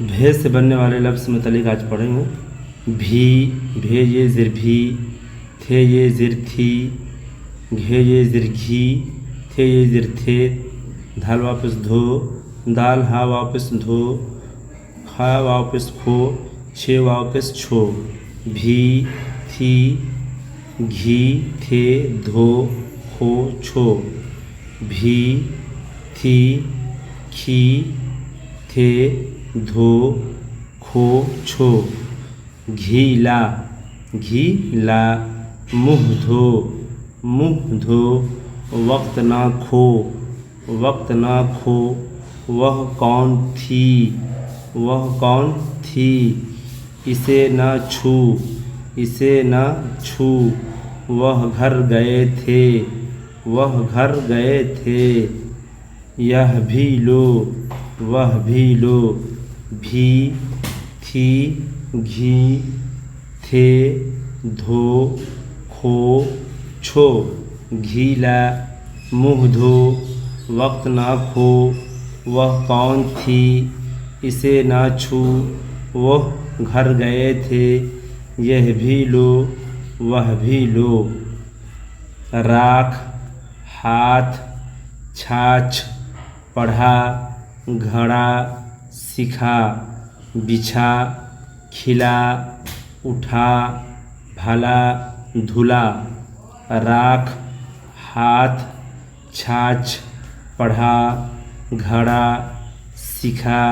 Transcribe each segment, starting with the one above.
भे से बनने वाले लफ्ज़ मुतल्लिक़ आज पढ़ेंगे। भी, भे ये ज़िर भी, थे ये ज़िर थी, घे ये ज़िर घी, थे ये ज़िर थे, धाल वापस धो, दाल हा वापस धो, खा वापस खो, छे वापस छो, भी थी घी थे धो खो छो, भी थी खी थे धो खो छो, घीला घीला, मुँह धो, वक्त ना खो, वक्त ना खो, वह कौन थी, इसे न छू, वह घर गए थे, यह भी लो, वह भी लो, भी थी घी थे धो खो छो, घीला, मुँह धो, वक्त ना खो, वह कौन थी, इसे ना छू, वह घर गए थे, यह भी लो, वह भी लो, राख, हाथ, छाछ, पढ़ा, घड़ा, सिखा, बिछा, खिला, उठा, भला, धुला, राख, हाथ, छाछ, पढ़ा, घड़ा, सिखा,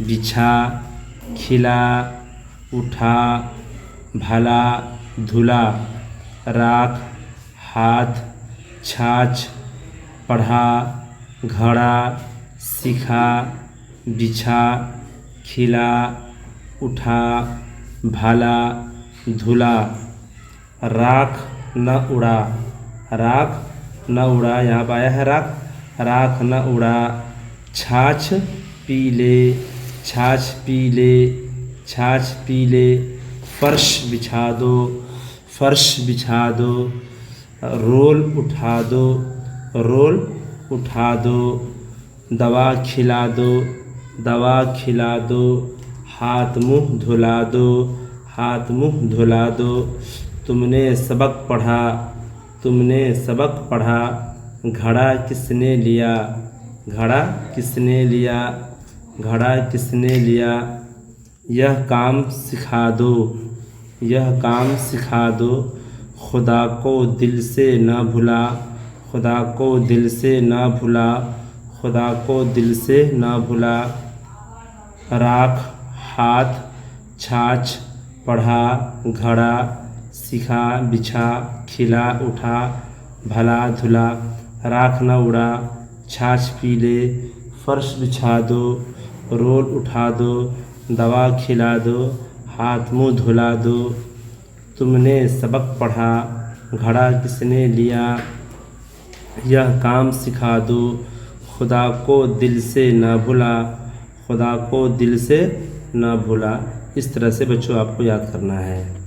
बिछा, खिला, उठा, भला, धुला, राख, हाथ, छाछ, पढ़ा, घड़ा, सिखा, बिछा, खिला, उठा, भला, धुला, राख न उड़ा, यहाँ पर आया है राख न उड़ा, छाछ पी ले, फर्श बिछा दो, रोल उठा दो, दवा खिला दो, हाथ मुँह धुला दो, तुमने सबक पढ़ा, घड़ा किसने लिया, यह काम सिखा दो, खुदा को दिल से ना भुला, राख, हाथ, छाछ, पढ़ा, घड़ा, सिखा, बिछा, खिला, उठा, भला, धुला, राख न उड़ा, छाछ पी ले, फर्श बिछा दो, रोल उठा दो, दवा खिला दो, हाथ मुँह धुला दो, तुमने सबक पढ़ा, घड़ा किसने लिया, यह काम सिखा दो, खुदा को दिल से न भूला। इस तरह से बच्चों आपको याद करना है।